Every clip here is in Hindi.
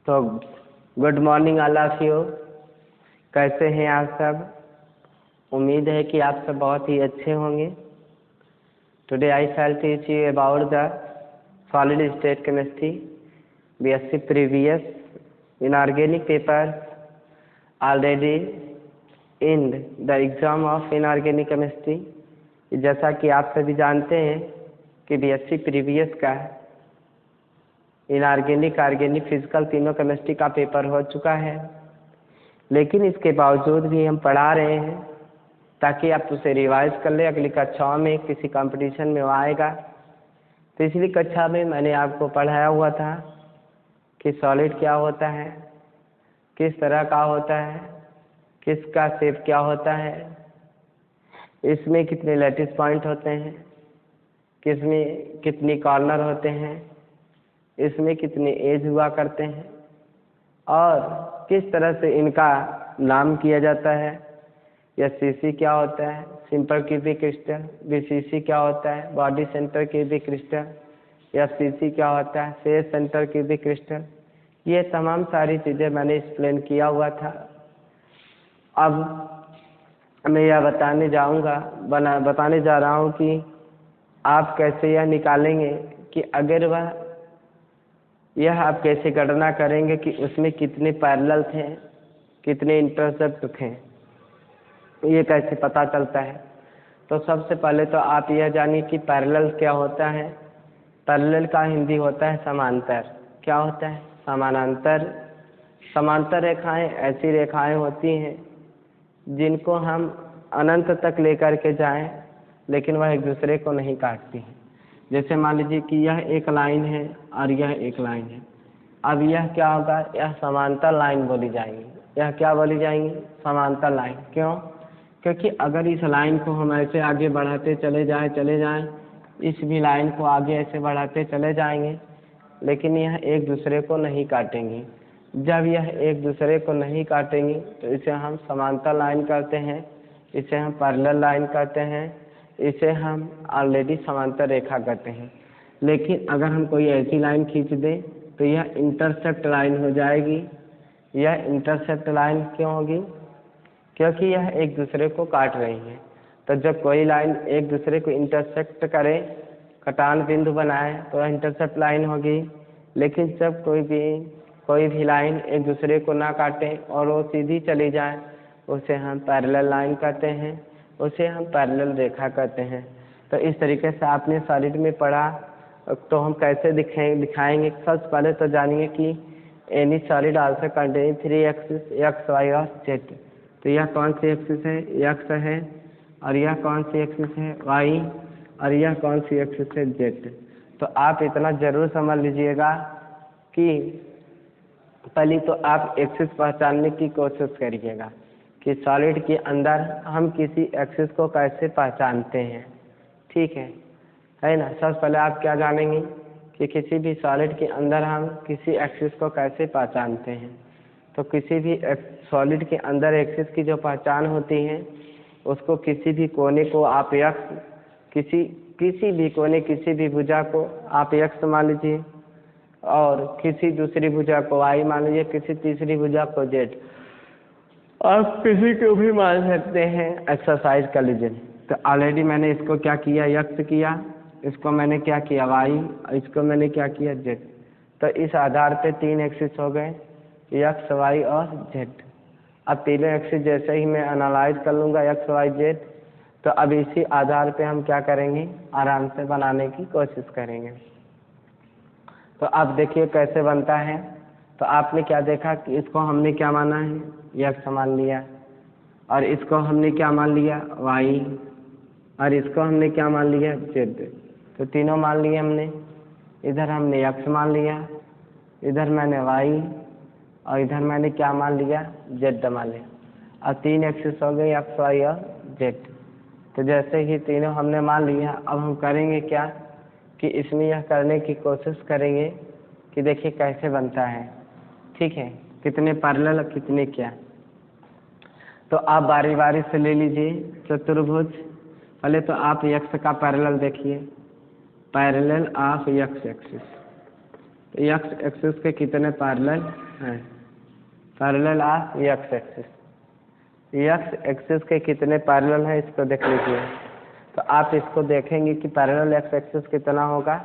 तो good morning all of you. कैसे हैं आप सब? उम्मीद है कि आप सब बहुत ही अच्छे होंगे। Today I shall teach you about the solid state chemistry BSc previous inorganic papers already in the exam of inorganic chemistry। जैसा कि आप सभी जानते हैं कि BSc previous का इनऑर्गेनिक, ऑर्गेनिक, फिजिकल तीनों केमिस्ट्री का पेपर हो चुका है, लेकिन इसके बावजूद भी हम पढ़ा रहे हैं ताकि आप उसे रिवाइज कर ले। अगली कक्षाओं में किसी कंपटीशन में वो आएगा। पिछली कक्षा में मैंने आपको पढ़ाया हुआ था कि सॉलिड क्या होता है, किस तरह का होता है, किसका शेप क्या होता है, इसमें कितने लैटिस पॉइंट होते हैं, किसमें कितनी कॉर्नर होते हैं, इसमें कितने एज हुआ करते हैं और किस तरह से इनका नाम किया जाता है। SCC क्या होता है, सिंपल क्यूबिक क्रिस्टल। BCC क्या होता है, body centre cubic crystal. FCC क्या होता है, फेस सेंटर क्यूबिक क्रिस्टल। ये तमाम सारी चीज़ें मैंने एक्सप्लेन किया हुआ था। अब मैं यह बताने जा रहा हूँ कि आप कैसे यह निकालेंगे कि अगर यह आप कैसे गणना करेंगे कि उसमें कितने पैरेलल थे, कितने इंटरसेप्ट थे, ये कैसे पता चलता है। तो सबसे पहले तो आप यह जानिए कि पैरेलल क्या होता है। पैरेलल का हिंदी होता है समांतर। क्या होता है? समानांतर। समांतर रेखाएं ऐसी रेखाएं होती हैं जिनको हम अनंत तक लेकर के जाएं, लेकिन वह एक दूसरे को नहीं काटती हैं। जैसे मान लीजिए कि यह एक लाइन है और यह एक लाइन है। अब यह क्या होगा, यह समांतर लाइन बोली जाएंगी। यह क्या बोली जाएंगी? समांतर लाइन। क्यों? क्योंकि अगर इस लाइन को हम ऐसे आगे बढ़ाते चले जाएं, इस भी लाइन को आगे ऐसे बढ़ाते चले जाएंगे, लेकिन यह एक दूसरे को नहीं काटेंगी। जब यह एक दूसरे को नहीं काटेंगी तो इसे हम समांतर लाइन कहते हैं, इसे हम पैरेलल लाइन कहते हैं, इसे हम ऑलरेडी समांतर रेखा कहते हैं। लेकिन अगर हम कोई ऐसी लाइन खींच दें तो यह इंटरसेप्ट लाइन हो जाएगी। यह इंटरसेप्ट लाइन क्यों होगी? क्योंकि यह एक दूसरे को काट रही है। तो जब कोई लाइन एक दूसरे को इंटरसेक्ट करे, कटान बिंदु बनाए, तो वह इंटरसेप्ट लाइन होगी। लेकिन जब कोई भी लाइन एक दूसरे को ना काटे और वो सीधी चली जाए, उसे हम पैरेलल लाइन कहते हैं, उसे हम पैरेलल रेखा कहते हैं। तो इस तरीके से आपने सॉलिड में पढ़ा। तो हम कैसे दिखाएंगे? सबसे पहले तो जानिए कि any solid also contain 3 axis x, y और z। तो यह कौन सी एक्सिस है? x है। और यह कौन सी एक्सिस है? y। और यह कौन सी एक्सिस है? z। तो आप इतना जरूर समझ लीजिएगा कि पहले तो आप एक्सिस पहचानने की कोशिश करिएगा कि सॉलिड के अंदर हम किसी एक्सिस को कैसे पहचानते हैं। ठीक है ना? सबसे पहले आप क्या जानेंगे कि किसी भी सॉलिड के अंदर हम किसी एक्सिस को कैसे पहचानते हैं। तो किसी भी सॉलिड के अंदर एक्सिस की जो पहचान होती है, उसको किसी भी कोने को आप x, किसी भी कोने, किसी भी भुजा को आप x मान लीजिए और किसी दूसरी भुजा को y मान लीजिए, किसी तीसरी भुजा को z। आप किसी को भी मान सकते हैं। एक्सरसाइज कर लीजिए। तो ऑलरेडी मैंने इसको क्या किया, x किया, इसको मैंने क्या किया, y, इसको मैंने क्या किया, z। तो इस आधार पे 3 एक्सिस हो गए, x, y और z। अब तीनों एक्सिस जैसे ही मैं एनालाइज कर लूँगा x, y, z, तो अब इसी आधार पे हम क्या करेंगे, आराम से बनाने की कोशिश करेंगे। तो अब देखिए कैसे बनता है। तो आपने क्या देखा कि इसको हमने क्या माना है, x मान लिया, और इसको हमने क्या मान लिया, y, और इसको हमने क्या मान लिया, z। तो तीनों मान लिए हमने। इधर हमने x मान लिया, इधर मैंने y, और इधर मैंने क्या मान लिया, z मान लिया। अब 3 एक्सिस हो गई, x, y और z। तो जैसे ही तीनों हमने मान लिया, अब हम करेंगे क्या कि इसमें यह करने की कोशिश करेंगे कि देखिए कैसे बनता है। ठीक है, कितने पैरेलल, कितने क्या। तो आप बारी बारी से ले लीजिए चतुर्भुज। पहले तो आप x का पैरेलल देखिए, parallel of x axis. X axis के कितने पैरेलल हैं? Parallel of x axis, x axis के कितने पैरेलल हैं इसको देख लीजिए। तो आप इसको देखेंगे कि पैरेलल एक्स एक्सिस कितना होगा।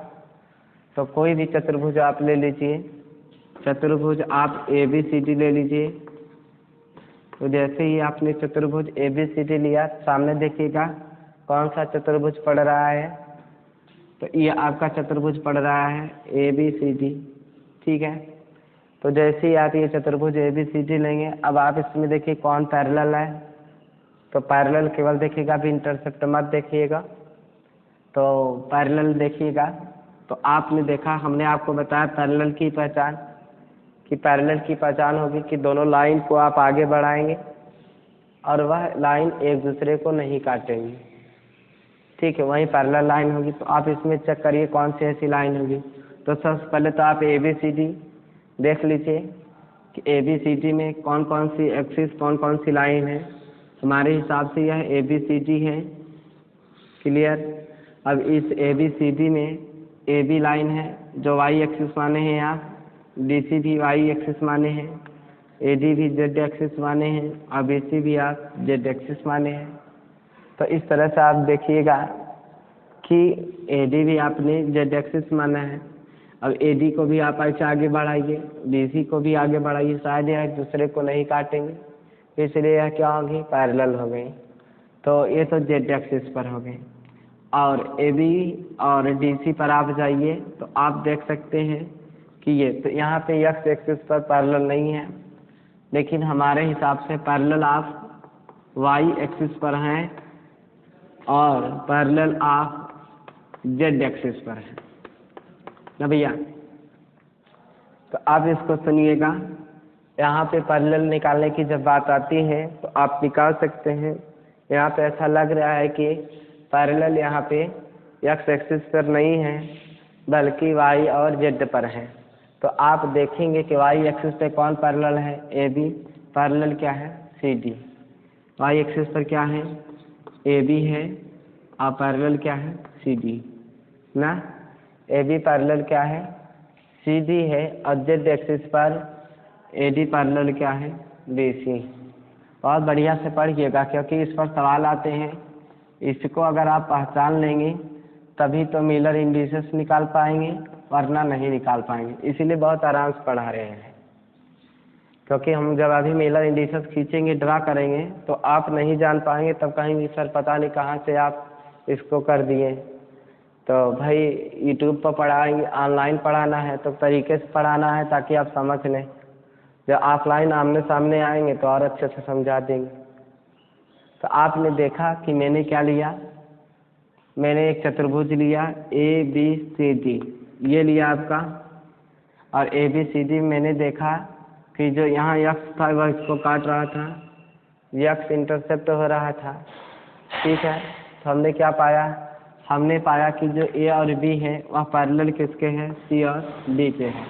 तो कोई भी चतुर्भुज आप ले लीजिए, चतुर्भुज आप ए बी सी डी ले लीजिए। तो जैसे ही आपने चतुर्भुज ए बी सी डी लिया, सामने देखिएगा कौन सा चतुर्भुज पड़ रहा है। तो ये आपका चतुर्भुज पड़ रहा है ए बी सी डी, ठीक है। तो जैसे ही आप ये चतुर्भुज ए बी सी डी लेंगे, अब आप इसमें देखिए कौन पैरेलल है। तो पैरेलल केवल देखिएगा, अभी इंटरसेप्ट मत देखिएगा। तो पैरेलल देखिएगा। तो आपने देखा, हमने आपको बताया पैरेलल की पहचान, कि पैरेलल की पहचान होगी कि दोनों लाइन को आप आगे बढ़ाएंगे और वह लाइन एक दूसरे को नहीं काटेंगी, ठीक है, वही पैरेलल लाइन होगी। तो आप इसमें चेक करिए कौन सी ऐसी लाइन होगी। तो सबसे पहले तो आप ए बी सी डी देख लीजिए कि ए बी सी डी में कौन कौन सी एक्सिस, कौन कौन सी लाइन है। हमारे हिसाब से यह ए बी सी डी है, क्लियर। अब इस ए बी सी डी में ए बी लाइन है जो वाई एक्सिस माने हैं, यहाँ डी सी भी वाई एक्सिस माने हैं, ए डी भी जेड एक्सिस माने हैं, और बी सी भी आप जेड एक्सिस माने हैं। तो इस तरह से आप देखिएगा कि ए डी भी आपने जेड एक्सिस माना है। अब ए डी को भी आप ऐसे आगे बढ़ाइए, बी सी को भी आगे बढ़ाइए, शायद यह एक दूसरे को नहीं काटेंगे, इसलिए यह क्या होगी, पैरेलल हो गई। तो ये तो जेड एक्सिस पर हो गए। और ए बी और डी सी पर आप जाइए तो आप देख सकते हैं कि ये तो यहाँ पे एक्स एक्सिस पर पैरेलल नहीं है, लेकिन हमारे हिसाब से पैरेलल आप वाई एक्सिस पर हैं और पैरेलल आप जेड एक्सिस पर हैं ना भैया। तो आप इसको सुनिएगा, यहाँ पे पैरेलल निकालने की जब बात आती है तो आप निकाल सकते हैं। यहाँ पे ऐसा लग रहा है कि पैरेलल यहाँ पे एक्स एक्सिस पर नहीं है बल्कि वाई और जेड पर है। तो आप देखेंगे कि वाई एक्सिस पे कौन पैरेलल है, ए बी। पैरेलल क्या है, सी डी। वाई एक्सिस पर क्या है, ए बी है, और पैरेलल क्या है, सी डी ना। ए बी पैरेलल क्या है, सी डी है, और जेड एक्सिस पर ए डी पैरेलल क्या है, बी सी। बहुत बढ़िया से पढ़िएगा क्योंकि इस पर सवाल आते हैं। इसको अगर आप पहचान लेंगे तभी तो मिलर इंडिसेस निकाल पाएंगे, वरना नहीं निकाल पाएंगे। इसीलिए बहुत आराम से पढ़ा रहे हैं, क्योंकि हम जब अभी मिलर इंडिसेस खींचेंगे, ड्रा करेंगे, तो आप नहीं जान पाएंगे, तब कहेंगे सर पता नहीं कहाँ से आप इसको कर दिए। तो भाई यूट्यूब पर पढ़ाएंगे, ऑनलाइन पढ़ाना है तो तरीके से पढ़ाना है ताकि आप समझ लें। जब ऑफलाइन आमने सामने आएंगे तो और अच्छे से समझा देंगे। तो आपने देखा कि मैंने क्या लिया, मैंने एक चतुर्भुज लिया ए बी सी डी, ये लिया आपका। और ए बी सी डी मैंने देखा कि जो यहाँ यक्स था वह इसको काट रहा था, यक्स इंटरसेप्ट हो रहा था, ठीक है। तो हमने क्या पाया, हमने पाया कि जो ए और बी है वह पैरेलल किसके हैं, सी और डी के हैं।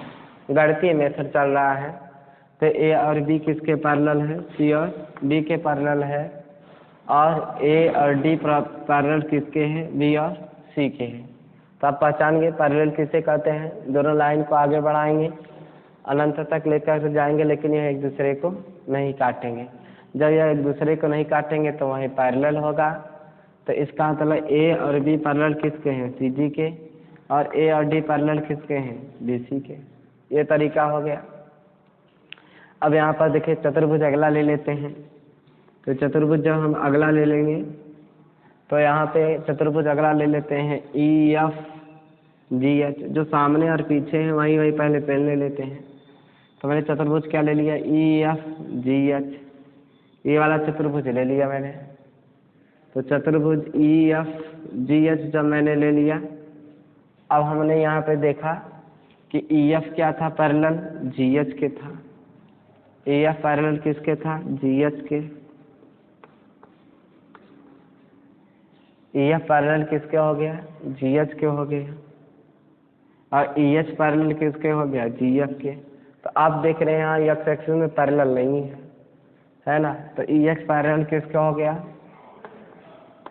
गणितीय मेथड चल रहा है तो ए और बी किसके पैरेलल है, सी और डी के पैरेलल है। और ए और डी पैरेलल किसके हैं, बी और सी के हैं। तो आप पहचान गए पैरेलल किसे कहते हैं। दोनों लाइन को आगे बढ़ाएंगे, अनंत तक लेकर जाएंगे, लेकिन यह एक दूसरे को नहीं काटेंगे। जब यह एक दूसरे को नहीं काटेंगे तो वही पैरेलल होगा। तो इसका मतलब ए और बी पैरेलल किसके हैं, सी डी के, और ए और डी पैरेलल किसके हैं, बी सी के। ये तरीका हो गया। अब यहाँ पर देखिए चतुर्भुज अगला ले लेते हैं। तो चतुर्भुज जब हम अगला ले लेंगे तो यहाँ पे चतुर्भुज अगला ले लेते हैं ई एफ जी एच। जो सामने और पीछे हैं वही वही पहले ले लेते हैं। तो मैंने चतुर्भुज क्या ले लिया, ई एफ जी एच, ये वाला चतुर्भुज ले लिया मैंने। तो चतुर्भुज ई एफ जी एच जब मैंने ले लिया, अब हमने यहाँ पे देखा कि ई एफ क्या था, पैरेलल जी एच के था। ई एफ पैरेलल किसके था, जी एच के। ई एफ पैरेलल किसके हो गया, जी एच के हो गया। और ई एच पैरेलल किसके हो गया, जी एफ के। तो आप देख रहे हैं यहाँ एक्स एक्सिस में पैरेलल नहीं है ना। तो ई एच पैरेलल किसके हो गया,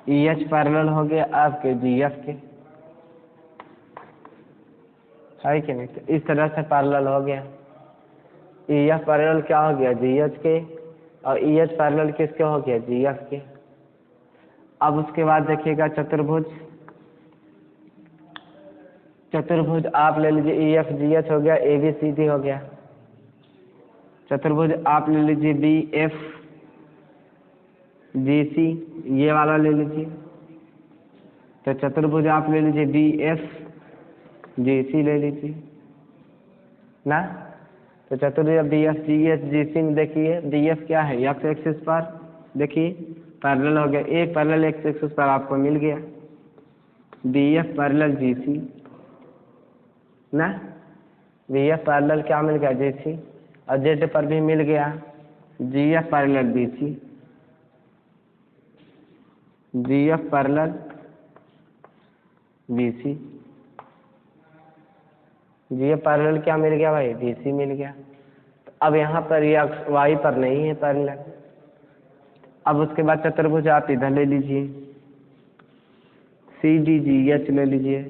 ई एच पैरेलल हो गया आपके जी एफ के। है कि नहीं। तो इस तरह से पैरेलल हो गया। EF पैरेलल क्या हो गया, GH के, और EH पैरेलल किसके हो गया, GF के। अब उसके बाद देखिएगा चतुर्भुज। चतुर्भुज आप ले लीजिए, EF GH हो गया, AB CD हो गया। चतुर्भुज आप ले लीजिए BF GC, ये वाला ले लीजिए। तो चतुर्भुज आप ले लीजिए BF GC ले लीजिए ना। तो चतुर्भुज BF GH GC में देखिए BF क्या है, x एक्सिस पर देखिए पैरेलल हो गया, एक पैरेलल x एक्सिस पर आपको मिल गया BF पैरेलल GC ना। BF पैरेलल क्या मिल गया, GC, और Z पर भी मिल गया GF parallel BC। GF parallel BC, GF parallel क्या मिल गया भाई, BC मिल गया। तो अब यहाँ पर ये Y पर नहीं है पैरेलल। अब उसके बाद चतुर्भुज आप इधर ले लीजिए, CDGH ले लीजिए।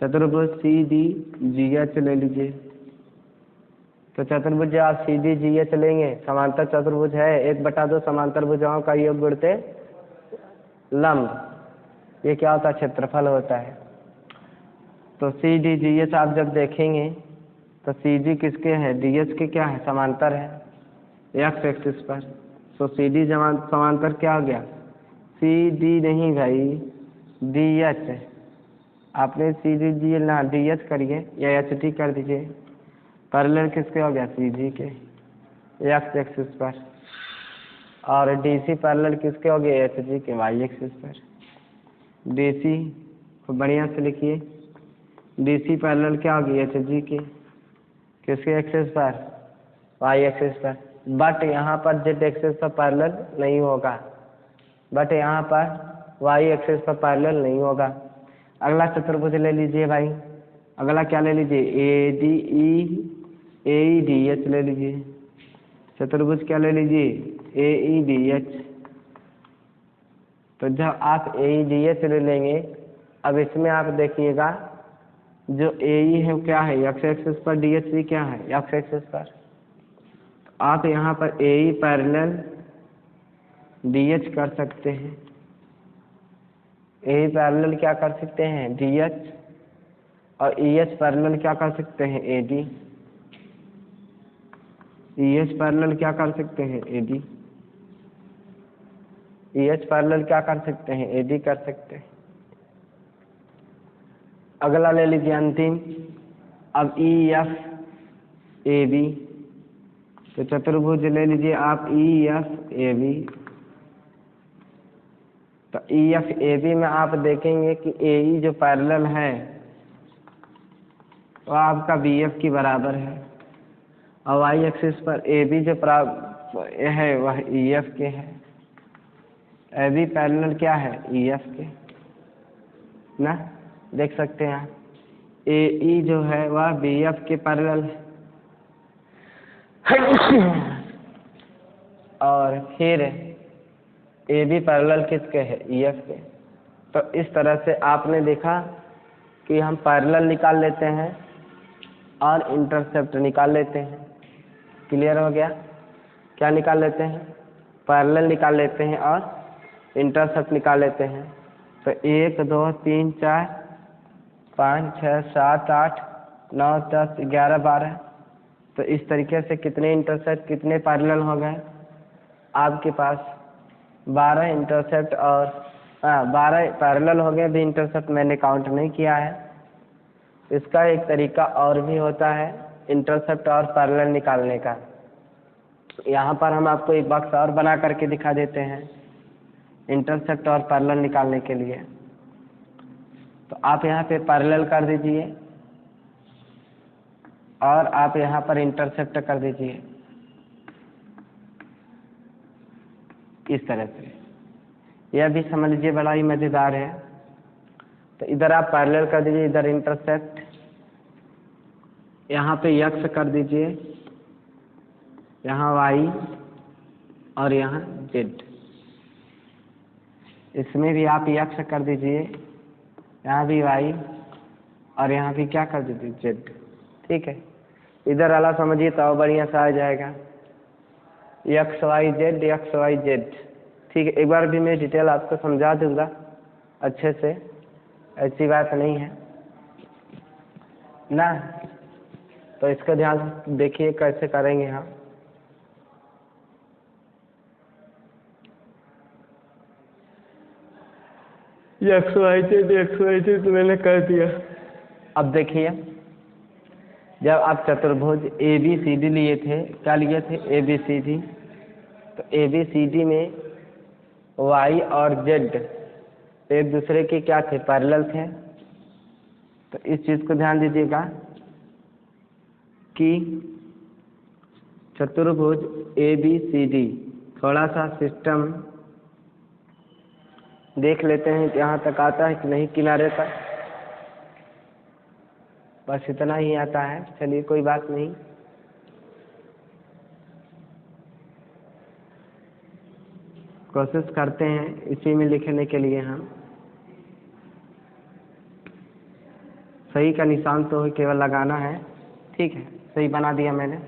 चतुर्भुज CDGH ले लीजिए। तो चतुर्भुज आप CDGH लेंगे, समांतर चतुर्भुज है, 1/2 समांतर भुजाओं का योग गुणते लंब, ये क्या होता है, क्षेत्रफल होता है। तो CDGH आप जब देखेंगे तो CD किसके हैं, DH के क्या है, समांतर है x एक्सिस पर। तो CD समांतर क्या हो गया, CD नहीं भाई DH, आपने CDGH ना DH करिए या HT कर दीजिए। पैरेलल किसके हो गया, CG के x एक्सिस पर, और DC पैरेलल किसके हो गए, HG के y एक्सिस पर। DC को बढ़िया से लिखिए, DC पैरेलल क्या हो गई, HG के किसके एक्सिस पर, y एक्सिस पर। बट यहाँ पर Z एक्सिस पर पैरेलल नहीं होगा, बट यहाँ पर y एक्सिस पर पैरेलल नहीं होगा। अगला चतुर्भुज ले लीजिए भाई, अगला क्या ले लीजिए, AEDH ले लीजिए। चतुर्भुज क्या ले लीजिए, AEDH। तो जब आप AEDH ले लेंगे, अब इसमें आप देखिएगा जो AE है क्या है, x एक्सिस पर, DH भी क्या है, x एक्सिस पर। आप यहाँ पर AE पैरेलल DH कर सकते हैं, AE पैरेलल क्या कर सकते हैं, DH, और EH पैरेलल क्या कर सकते हैं, AD। EH पैरेलल क्या कर सकते हैं, AD। EH पैरेलल क्या कर सकते हैं, AD कर सकते हैं। अगला ले लीजिए अंतिम, अब EF AB। तो चतुर्भुज ले लीजिए आप EF AB। तो EF AB में आप देखेंगे कि AE जो पैरेलल है वो आपका BF की बराबर है, और y एक्सिस पर AB जो है वह EF के है। AB पैरेलल क्या है, EF के ना, देख सकते हैं आप। AE जो है वह BF के पैरेलल है, और फिर AB पैरेलल किसके है, EF के। तो इस तरह से आपने देखा कि हम पैरेलल निकाल लेते हैं और इंटरसेप्ट निकाल लेते हैं। क्लियर हो गया, क्या निकाल लेते हैं, पैरेलल निकाल लेते हैं और इंटरसेप्ट निकाल लेते हैं। तो 1 2 3 4 5 6 7 8 9 10 11 12, तो इस तरीके से कितने इंटरसेप्ट कितने पैरेलल हो गए आपके पास, 12 इंटरसेप्ट और 12 पैरेलल हो गए। भी इंटरसेप्ट मैंने काउंट नहीं किया है। इसका एक तरीका और भी होता है इंटरसेप्ट और पैरेलल निकालने का। यहाँ पर हम आपको एक बॉक्स और बना करके दिखा देते हैं इंटरसेप्ट और पैरेलल निकालने के लिए। तो आप यहाँ पे पैरेलल कर दीजिए और आप यहाँ पर इंटरसेप्ट कर दीजिए इस तरह से। यह भी समझ लीजिए बड़ा ही मज़ेदार है। तो इधर आप पैरेलल कर दीजिए, इधर इंटरसेप्ट, यहाँ पे x कर दीजिए, यहाँ y और यहाँ z। इसमें भी आप x कर दीजिए, यहाँ भी y और यहाँ भी क्या कर देते जेड। ठीक है, इधर वाला समझिए तो बढ़िया सा आ जाएगा X Y Z X Y Z. ठीक है, एक बार भी मैं डिटेल आपको समझा दूंगा अच्छे से, ऐसी बात नहीं है ना। तो इसका ध्यान देखिए कैसे करेंगे हम। एक्स वाई जेड तो मैंने कर दिया। अब देखिए, जब आप चतुर्भुज ए बी सी डी लिए थे, क्या लिए थे, ए बी सी डी, तो ए बी सी डी में वाई और जेड एक दूसरे के क्या थे, पैरेलल थे। तो इस चीज को ध्यान दीजिएगा कि चतुर्भुज ए बी सी डी, थोड़ा सा सिस्टम देख लेते हैं कि यहाँ तक आता है कि नहीं किनारे तक। बस इतना ही आता है, चलिए कोई बात नहीं। कोशिश करते हैं इसी में लिखने के लिए। हम सही का निशान तो केवल लगाना है। ठीक है, सही बना दिया मैंने।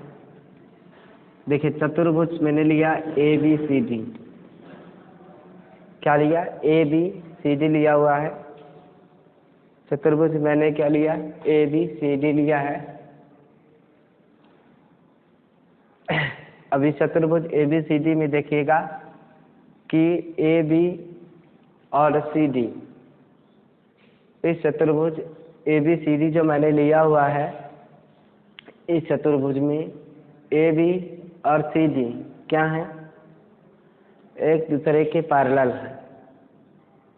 देखिए चतुर्भुज मैंने लिया ए बी सी डी, क्या लिया, ए बी सी डी लिया हुआ है। चतुर्भुज मैंने क्या लिया, ए बी सी डी लिया है। अभी चतुर्भुज ए बी सी डी में देखिएगा कि ए बी और सी डी, इस चतुर्भुज ए बी सी डी जो मैंने लिया हुआ है, इस चतुर्भुज में ए बी और सी डी क्या है, एक दूसरे के पैरेलल है।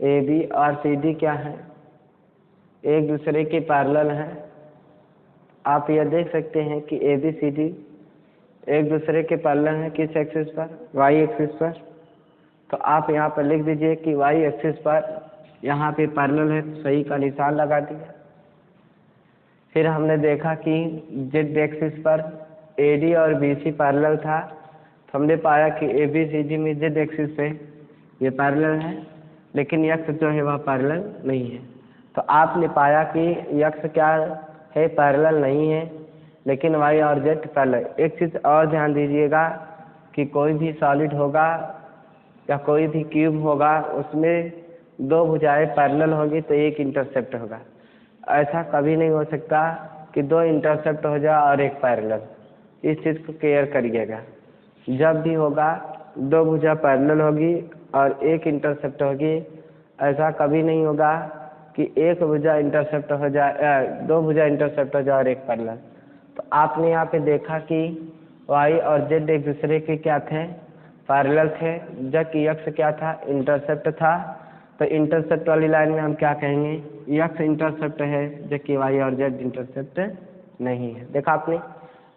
ए बी और सी डी क्या है, एक दूसरे के पैरेलल है। आप यह देख सकते हैं कि ए बी सी डी एक दूसरे के पैरेलल है। किस एक्सिस पर, वाई एक्सिस पर। तो आप यहाँ पर लिख दीजिए कि वाई एक्सिस पर यहाँ पे पैरेलल है, सही का निशान लगा दिया। फिर हमने देखा कि जेड एक्सिस पर ए डी और बी सी पैरेलल था, तो हमने पाया कि ए बी सी डी में जेड एक्सिस पे ये पैरेलल है, लेकिन यक्स जो है वह पैरेलल नहीं है। तो आपने पाया कि यक्स क्या है, पैरेलल नहीं है, लेकिन वाई और जेड पैरेलल। एक चीज़ और ध्यान दीजिएगा कि कोई भी सॉलिड होगा या कोई भी क्यूब होगा, उसमें दो भुजाएं पैरेलल होगी तो एक इंटरसेप्ट होगा। ऐसा कभी नहीं हो सकता कि दो इंटरसेप्ट हो जाए और एक पैरेलल। इस चीज़ को क्लियर करिएगा। जब भी होगा दो भुजा पैरेलल होगी और एक इंटरसेप्ट होगी। ऐसा कभी नहीं होगा कि एक भुजा इंटरसेप्ट हो जाए, दो भुजा इंटरसेप्ट हो जाए और एक पैरेलल। तो आपने यहाँ पे देखा कि वाई और जेड एक दूसरे के क्या थे, पैरेलल थे, जबकि यक्स क्या था, इंटरसेप्ट था। तो इंटरसेप्ट वाली लाइन में हम क्या कहेंगे, यक्स इंटरसेप्ट है, जबकि वाई और जेड इंटरसेप्ट नहीं है। देखा आपने,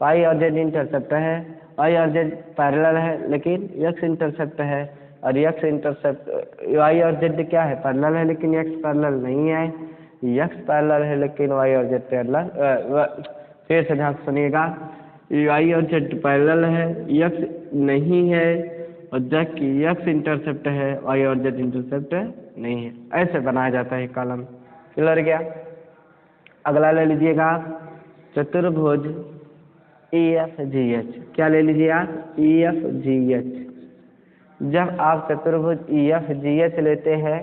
वाई और जेड इंटरसेप्ट है, वाई और जेड पैरेलल है, लेकिन यक्स इंटरसेप्ट है। और यक्स इंटरसेप्ट, वाई और जेड क्या है, पैरेलल है, लेकिन यक्स पैरेलल नहीं है। यक्स पैरेलल है, लेकिन वाई और जेड पैरेलल। फिर से ध्यान सुनिएगा, वाई और जेड पैरेलल है, यक्स नहीं है, और जबकि यक्स इंटरसेप्ट है, वाई और जेड इंटरसेप्ट नहीं है। ऐसे बनाया जाता है कॉलम। क्लियर गया। अगला ले लीजिएगा चतुर्भुज ई एफ जी एच। क्या ले लीजिए आप, ई एफ जी एच। जब आप चतुर्भुज ई एफ जी एच लेते हैं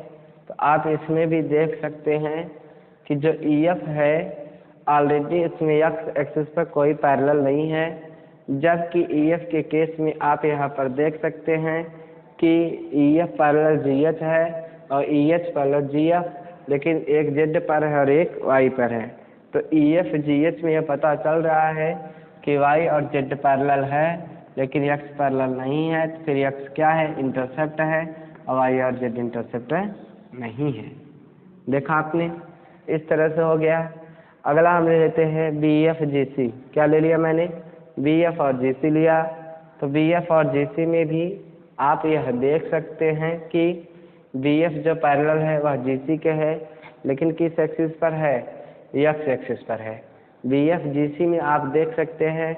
तो आप इसमें भी देख सकते हैं कि जो ई एफ है ऑलरेडी इसमें एक्स एक्सिस पर कोई पैरेलल नहीं है, जबकि ई एफ के केस में आप यहाँ पर देख सकते हैं कि ई एफ पैरेलल जी एच है और ई एच पैरेलल जी एफ, लेकिन एक जेड पर है और एक वाई पर है। तो ई एफ जी एच में यह पता चल रहा है कि वाई और जेड पैरेलल है, लेकिन एक्स पैरेलल नहीं है। तो फिर एक्स क्या है, इंटरसेप्ट है, और वाई और जेड इंटरसेप्ट नहीं है। देखा आपने, इस तरह से हो गया। अगला हम ले लेते हैं बी एफ जी सी। क्या ले लिया मैंने, बी एफ और जी सी लिया। तो बी एफ और जी सी में भी आप यह देख सकते हैं कि बी एफ जो पैरेलल है वह जी सी के है, लेकिन किस एक्सिस पर है, एक्स एक्सिस पर है। बी एफ जी सी में आप देख सकते हैं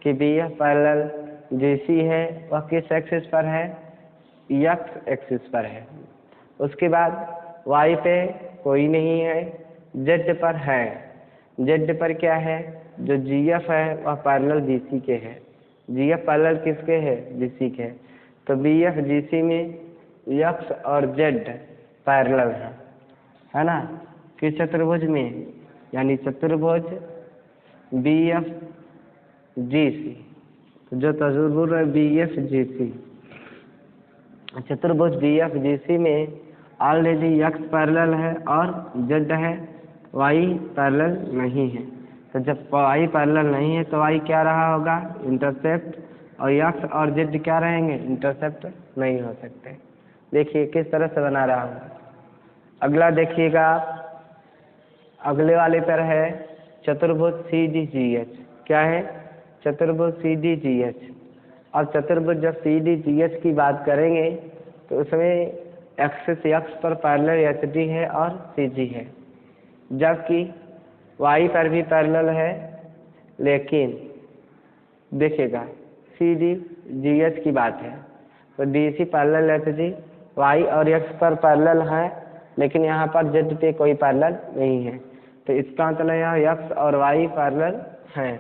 कि बी एफ पैरेलल जी सी है, वह किस एक्सिस पर है, एक्स एक्सिस पर है। उसके बाद वाई पे कोई नहीं है, जेड पर है। जेड पर क्या है, जो जीएफ है वह पैरेलल जीसी के है। जीएफ पैरेलल किसके है, जीसी के है। तो बीएफ जीसी में एक्स और जेड पैरेलल है ना, किस चतुर्भुज में, यानी चतुर्भुज बीएफ जीसी। जो चतुर्भुज है बीएफ जीसी, चतुर्भुज बीएफ जीसी में ऑलरेडी एक्स पैरेलल है और जेड है, वाई पैरेलल नहीं है। तो जब वाई पैरेलल नहीं है तो वाई क्या रहा होगा, इंटरसेप्ट, और एक्स और जेड क्या रहेंगे, इंटरसेप्ट नहीं हो सकते। देखिए किस तरह से बना रहा हूँ। अगला देखिएगा, अगले वाले पर है चतुर्भुज सी डी जी एच। क्या है, चतुर्भुज सी डी जी एच। अब चतुर्भुज जब सी डी जी एच की बात करेंगे तो उसमें एक्सिस एक्स पर पैरेलल एच डी है और सी जी है, जबकि वाई पर भी पैरेलल है। लेकिन देखिएगा सी डी जी एच की बात है तो D C parallel H D, Y और एक्स पर पैरेलल है, लेकिन यहाँ पर जेड पे कोई पैरेलल नहीं है। तो इसका मतलब यहाँ एक्स और वाई पैरेलल हैं।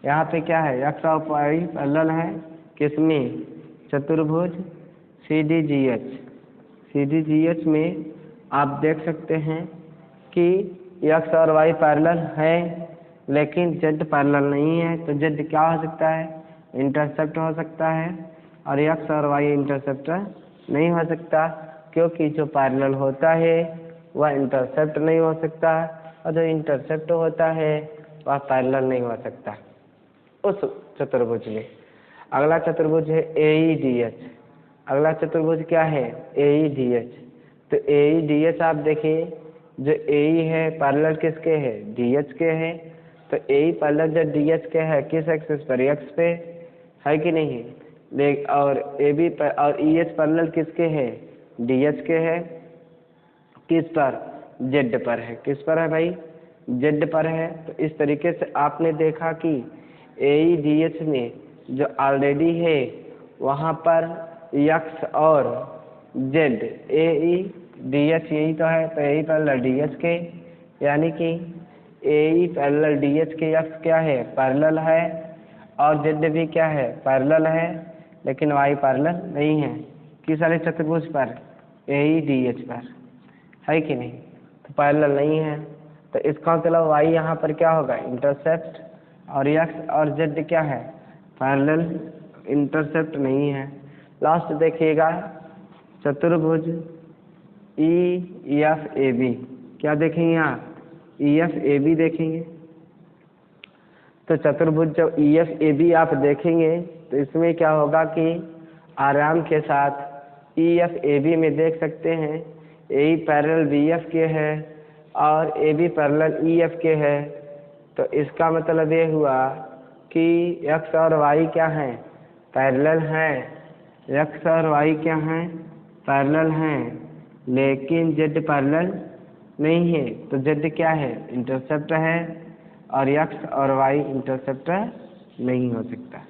यहाँ पे क्या है, एक्स और वाई पैरेलल है, किसमें, चतुर्भुज C D G H. C D G H में आप देख सकते हैं कि एक्स और वाई पैरेलल है, लेकिन जेड पैरेलल नहीं है। तो जेड क्या हो सकता है, इंटरसेप्ट हो सकता है, और एक्स और वाई इंटरसेप्ट नहीं हो सकता, क्योंकि जो पैरेलल होता है वह इंटरसेप्ट नहीं हो सकता, और जो इंटरसेप्ट होता है वह पैरेलल नहीं हो सकता उस चतुर्भुज में। अगला चतुर्भुज है ए ई डी एच। अगला चतुर्भुज क्या है, ए ई डी एच। तो ए ई डी एच आप देखिए, जो ए ई है पैरेलल किसके है, डी एच के है। तो ए ई पैरेलल जो डी एच के है, किस एक्सिस पर, एक्स पे है कि नहीं है। और ए बी पर और ई एच पैरेलल किसके है, डी एच के है, किस पर, जेड पर है। किस पर है भाई, जेड पर है। तो इस तरीके से आपने देखा कि ए ई डी एच में जो ऑलरेडी है वहाँ पर एक्स और जेड, ए ई डी एच यही तो है, तो ए ई पैरेलल डी एच के, यानी कि ए ई पैरेलल डी एच के एक्स क्या है, पैरेलल है, और जेड भी क्या है, पैरेलल है, लेकिन वाई पैरेलल नहीं है। किस वाले चतुर्भुज पर, ए ई डी एच पर, है कि नहीं, तो पैरेलल नहीं है। तो इसका मतलब वाई यहाँ पर क्या होगा, इंटरसेप्ट, और एक्स और जेड क्या है, पैरेलल, इंटरसेप्ट नहीं है। लास्ट देखिएगा चतुर्भुज ई एफ ए बी। क्या देखेंगे यहाँ, ई एफ ए बी देखेंगे। तो चतुर्भुज जब ई एफ ए बी आप देखेंगे तो इसमें क्या होगा कि आराम के साथ ई एफ ए बी में देख सकते हैं A E parallel B F के है और A B parallel E F के है। तो इसका मतलब ये हुआ कि एक्स और वाई क्या हैं, पैरेलल हैं। एक्स और वाई क्या हैं, पैरेलल हैं, लेकिन जेड पैरेलल नहीं है। तो जेड क्या है, इंटरसेप्ट है, और एक्स और वाई इंटरसेप्ट नहीं हो सकता।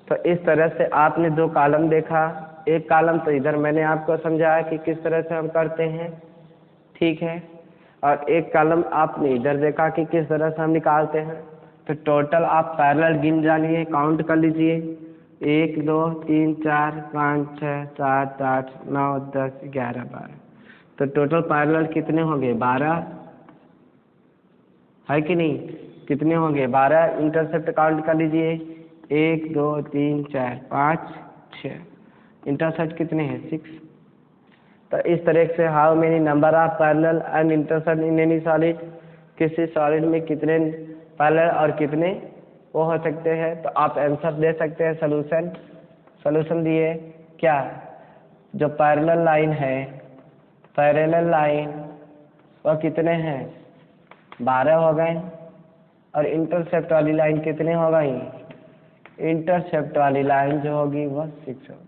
तो इस तरह से आपने दो कॉलम देखा। एक कॉलम तो इधर मैंने आपको समझाया कि किस तरह से हम करते हैं, ठीक है, और एक कॉलम आपने इधर देखा कि किस तरह से हम निकालते हैं। तो टोटल आप पैरेलल गिन जानिए, काउंट कर लीजिए, 1 2 3 4 5 6 7 8 9 10 11 12। तो टोटल पैरेलल कितने होंगे, 12, है कि नहीं, कितने होंगे, 12। इंटरसेप्ट काउंट कर लीजिए, 1 2 3 4 5 6, इंटरसेप्ट कितने हैं, 6। तो इस तरह से how many number of parallel and intercept in any solid, किसी सॉलिड में कितने पैरेलल और कितने वो हो सकते हैं। तो आप आंसर दे सकते हैं, सॉल्यूशन दिए क्या, जो पैरेलल लाइन है, पैरेलल लाइन वो कितने हैं, 12 हो गए, और इंटरसेप्ट वाली लाइन कितने हो गई, इंटरसेप्ट वाली लाइन जो होगी वह 6 होगी।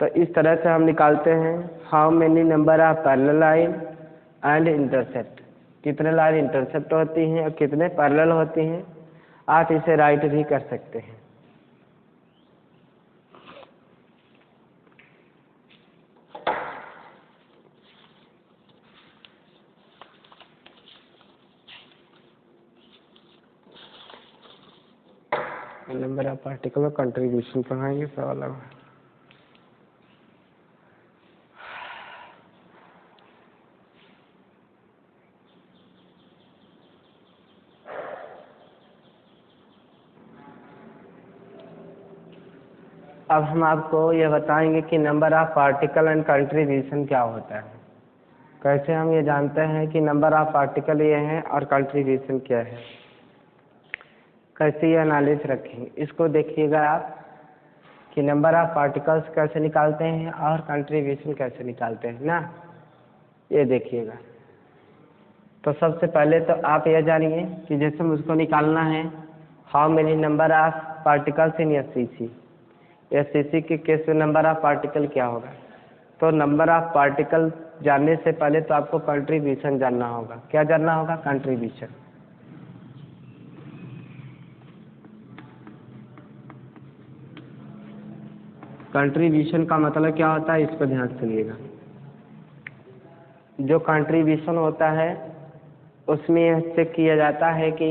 तो इस तरह से हम निकालते हैं how many number of parallel line and intercept, कितने लाइन इंटरसेप्ट होती हैं और कितने पैरेलल होती हैं। आप इसे राइट भी कर सकते हैं। नंबर ऑफ पार्टिकल में कंट्रीब्यूशन पढ़ाएंगे सवाल। अब हम आपको यह बताएंगे कि number of particle and contribution क्या होता है। कैसे हम ये जानते हैं कि नंबर ऑफ पार्टिकल ये हैं और कंट्रीब्यूशन क्या है, कैसे ये नॉलेज रखेंगे। इसको देखिएगा आप कि नंबर ऑफ पार्टिकल्स कैसे निकालते हैं और कंट्रीब्यूशन कैसे निकालते हैं ना, ये देखिएगा। तो सबसे पहले तो आप यह जानिए कि जैसे मुझको निकालना है how many number of particles in SCC. SCC के केस में नंबर ऑफ पार्टिकल क्या होगा। तो नंबर ऑफ पार्टिकल जानने से पहले तो आपको कंट्रीब्यूशन जानना होगा। क्या जानना होगा? कंट्रीब्यूशन। कंट्रीब्यूशन का मतलब क्या होता है, इस पर ध्यान सुनिएगा। जो कंट्रीब्यूशन होता है उसमें यह चेक किया जाता है कि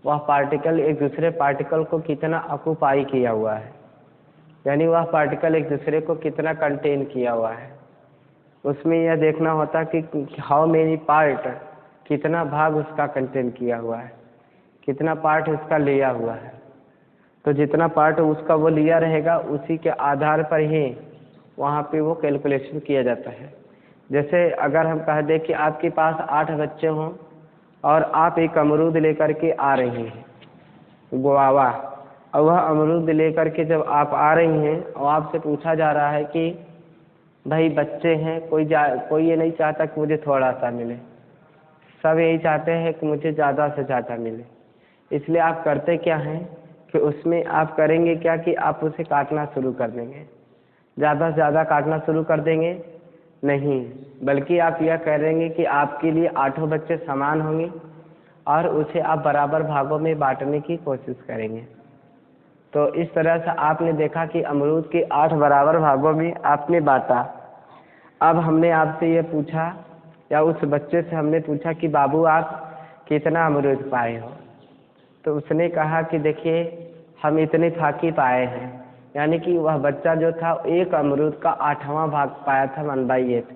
वह पार्टिकल एक दूसरे पार्टिकल को कितना ऑक्युपाई किया हुआ है, यानी वह पार्टिकल एक दूसरे को कितना कंटेन किया हुआ है। उसमें यह देखना होता है कि हाउ मेनी पार्ट, कितना भाग उसका कंटेन किया हुआ है, कितना पार्ट उसका लिया हुआ है। तो जितना पार्ट उसका वो लिया रहेगा उसी के आधार पर ही वहाँ पे वो कैलकुलेशन किया जाता है। जैसे अगर हम कह दें कि आपके पास 8 बच्चे हों और आप एक अमरूद लेकर के आ रही हैं, गुआवा, और वह अमरूद लेकर के जब आप आ रही हैं और आपसे पूछा जा रहा है कि भाई बच्चे हैं, कोई ये नहीं चाहता कि मुझे थोड़ा सा मिले, सब यही चाहते हैं कि मुझे ज़्यादा से ज़्यादा मिले। इसलिए आप करते क्या हैं कि उसमें आप करेंगे क्या कि आप उसे काटना शुरू कर देंगे। ज़्यादा से ज़्यादा काटना शुरू कर देंगे नहीं, बल्कि आप यह करेंगे कि आपके लिए 8 बच्चे समान होंगे और उसे आप बराबर भागों में बांटने की कोशिश करेंगे। तो इस तरह से आपने देखा कि अमरूद के 8 बराबर भागों में आपने बांटा। अब हमने आपसे ये पूछा या उस बच्चे से हमने पूछा कि बाबू आप कितना अमरूद पाए हो। तो उसने कहा कि देखिए हम इतने फाकी पाए हैं, यानी कि वह बच्चा जो था एक अमरूद का 8वां भाग पाया था, 1/8।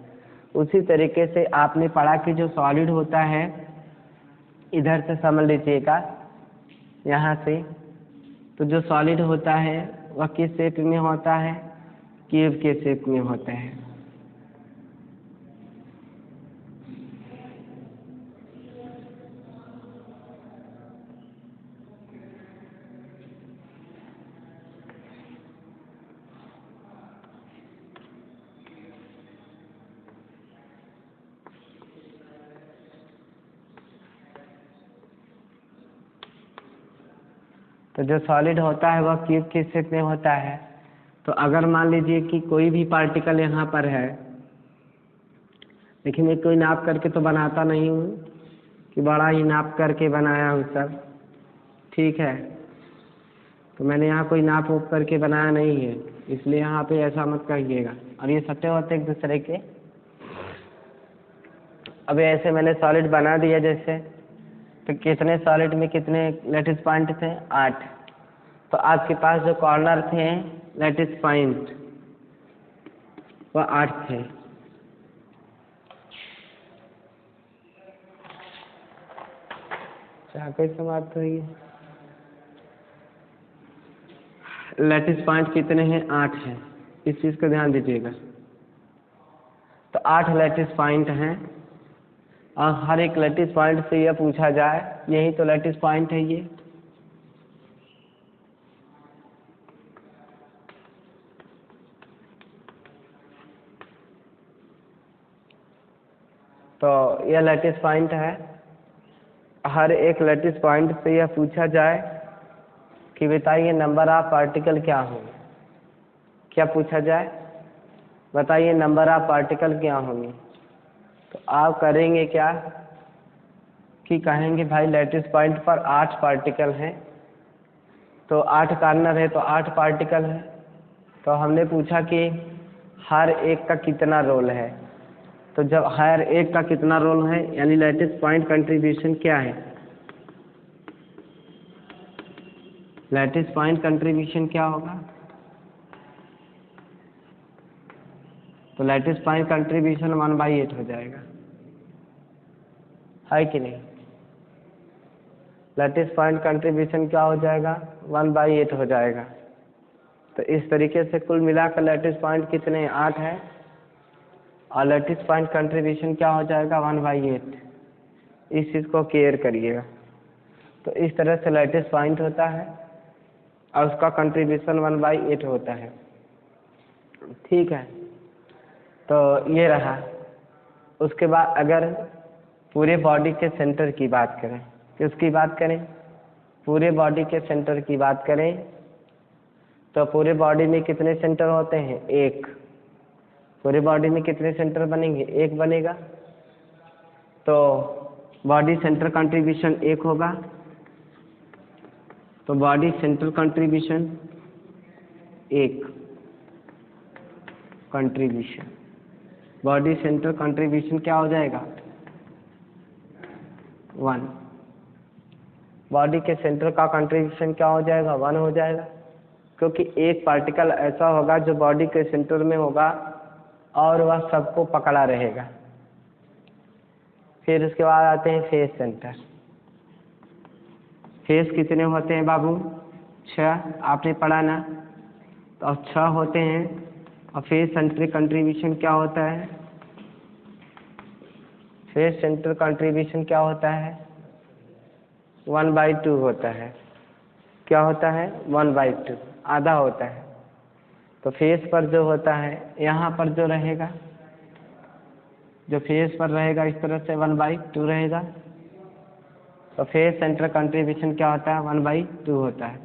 उसी तरीके से आपने पढ़ा कि जो सॉलिड होता है, इधर से समझ लीजिएगा यहाँ से, तो जो सॉलिड होता है वह किस शेप में होता है? क्यूब के शेप में होता है। तो जो सॉलिड होता है वह क्यूब के शेप में होता है। तो अगर मान लीजिए कि कोई भी पार्टिकल यहाँ पर है, लेकिन मैं कोई नाप करके तो बनाता नहीं हूँ कि बड़ा ही नाप करके बनाया हूँ सब, ठीक है। तो मैंने यहाँ कोई नाप उप करके बनाया नहीं है, इसलिए यहाँ पे ऐसा मत कहिएगा। और ये सट्टे होते एक दूसरे के। अब ऐसे मैंने सॉलिड बना दिया जैसे, तो कितने सॉलिड में कितने लैटिस पॉइंट थे? 8। तो आपके पास जो कॉर्नर थे लैटिस पॉइंट वह 8 थे। चाकू समाप्त हुई है। लैटिस पॉइंट कितने हैं? 8 हैं। इस चीज़ को ध्यान दीजिएगा। तो 8 लैटिस पॉइंट हैं और हर एक लैटिस पॉइंट से यह पूछा जाए, यही तो लैटिस पॉइंट है ये। तो यह लैटिस पॉइंट है। हर एक लैटिस पॉइंट से यह पूछा जाए कि बताइए नंबर ऑफ पार्टिकल क्या होंगे। क्या पूछा जाए? बताइए नंबर ऑफ पार्टिकल क्या होंगे। तो आप करेंगे क्या कि कहेंगे भाई लैटिस पॉइंट पर 8 पार्टिकल हैं, तो 8 कॉर्नर है तो 8 पार्टिकल है। तो हमने पूछा कि हर एक का कितना रोल है। तो जब हर एक का कितना रोल है, यानी लैटिस पॉइंट कंट्रीब्यूशन क्या है? लैटिस पॉइंट कंट्रीब्यूशन क्या होगा? तो लैटिस पॉइंट कंट्रीब्यूशन 1/8 हो जाएगा, है कि नहीं? लैटिस पॉइंट कंट्रीब्यूशन क्या हो जाएगा? 1/8 हो जाएगा। तो इस तरीके से कुल मिलाकर लैटिस पॉइंट कितने 8 है, और लैटिस पॉइंट कंट्रीब्यूशन क्या हो जाएगा? 1/8। इस चीज़ को केयर करिएगा। तो इस तरह से लैटिस पॉइंट होता है और उसका कंट्रीब्यूशन 1/8 होता है। ठीक है, तो ये रहा। उसके बाद अगर पूरे बॉडी के सेंटर की बात करें, किसकी बात करें? पूरे बॉडी के सेंटर की बात करें तो पूरे बॉडी में कितने सेंटर होते हैं? एक। पूरे बॉडी में कितने सेंटर बनेंगे? एक बनेगा। तो बॉडी सेंटर कंट्रीब्यूशन 1 होगा। तो body centre contribution 1 contribution, body centre contribution क्या हो जाएगा? 1। बॉडी के सेंटर का कंट्रीब्यूशन क्या हो जाएगा? 1 हो जाएगा, क्योंकि एक पार्टिकल ऐसा होगा जो बॉडी के सेंटर में होगा और वह सबको पकड़ा रहेगा। फिर उसके बाद आते हैं फेस सेंटर। फेस कितने होते हैं बाबू? 6, आपने पढ़ा ना? तो 6 होते हैं। और फेस सेंटर कंट्रीब्यूशन क्या होता है? फेस सेंटर कंट्रीब्यूशन क्या होता है? 1/2 होता है। क्या होता है? 1/2, आधा होता है। तो फेस पर जो होता है, यहाँ पर जो रहेगा, जो फेस पर रहेगा इस तरह से 1/2 रहेगा। तो फेस सेंटर कंट्रीब्यूशन क्या होता है? 1/2 होता है।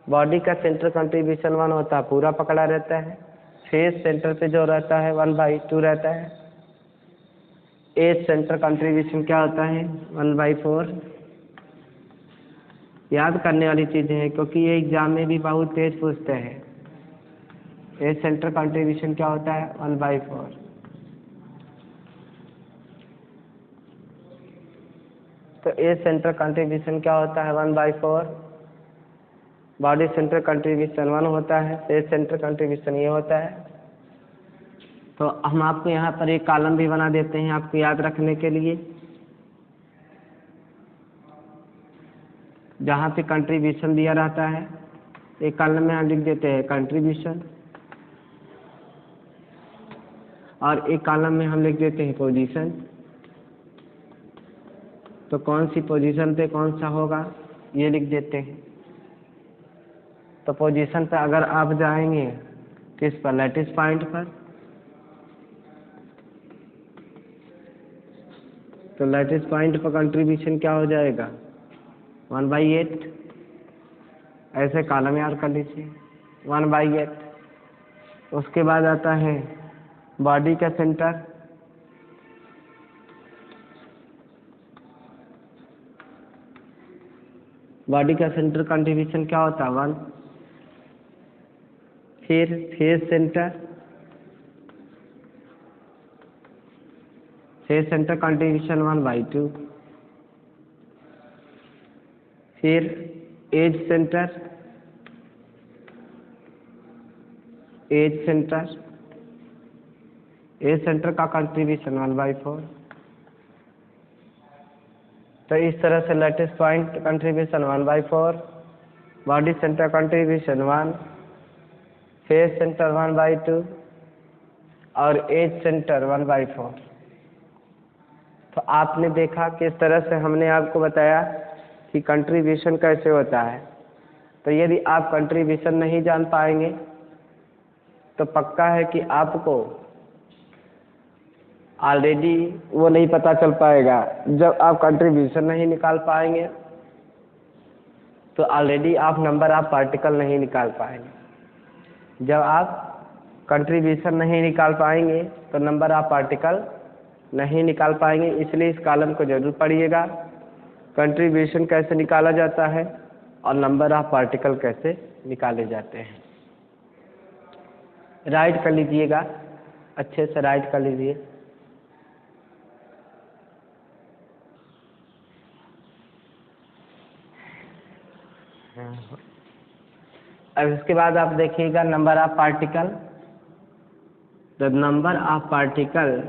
बॉडी का सेंटर कंट्रीब्यूशन 1 होता है, पूरा पकड़ा रहता है। फेस सेंटर पे जो रहता है 1/2 रहता है। एज सेंटर कंट्रीब्यूशन क्या होता है? 1/4। याद करने वाली चीज़ें हैं, क्योंकि ये एग्जाम में भी बहुत तेज पूछते हैं। एज सेंटर कंट्रीब्यूशन क्या होता है? 1/4। तो एज सेंटर कंट्रीब्यूशन क्या होता है? 1/4। बॉडी सेंटर कंट्रीब्यूशन 1 होता है, एज सेंटर कंट्रीब्यूशन ये होता है। तो हम आपको यहाँ पर एक कॉलम भी बना देते हैं आपको याद रखने के लिए, जहाँ पे कंट्रीब्यूशन दिया रहता है। एक कॉलम में हम लिख देते हैं कंट्रीब्यूशन, और एक कॉलम में हम लिख देते हैं पोजीशन। तो कौन सी पोजीशन पे कौन सा होगा ये लिख देते हैं। तो पोजीशन पे अगर आप जाएंगे किस पर? लैटिस पॉइंट पर। तो लैटिस पॉइंट पर कंट्रीब्यूशन क्या हो जाएगा? 1/8। ऐसे कॉलम याद कर लीजिए, 1/8। उसके बाद आता है बॉडी का सेंटर। बॉडी का सेंटर कंट्रीब्यूशन क्या होता है? 1। फिर face centre, face centre contribution 1/2। फिर edge centre, edge centre, edge centre का कंट्रीब्यूशन 1/4। तो इस तरह से lattice point contribution 1/4, body centre contribution 1, face centre 1/2 और एज सेंटर 1/4। तो आपने देखा किस तरह से हमने आपको बताया कि कंट्रीब्यूशन कैसे होता है। तो यदि आप कंट्रीब्यूशन नहीं जान पाएंगे तो पक्का है कि आपको ऑलरेडी वो नहीं पता चल पाएगा। जब आप कंट्रीब्यूशन नहीं निकाल पाएंगे तो ऑलरेडी आप नंबर ऑफ पार्टिकल नहीं निकाल पाएंगे। जब आप कंट्रीब्यूशन नहीं निकाल पाएंगे तो नंबर ऑफ पार्टिकल नहीं निकाल पाएंगे। इसलिए इस कॉलम को जरूर पढ़िएगा, कंट्रीब्यूशन कैसे निकाला जाता है और नंबर ऑफ पार्टिकल कैसे निकाले जाते हैं। राइट कर लीजिएगा, अच्छे से राइट कर लीजिए। हाँ। अब इसके बाद आप देखिएगा number of particle. The number of particle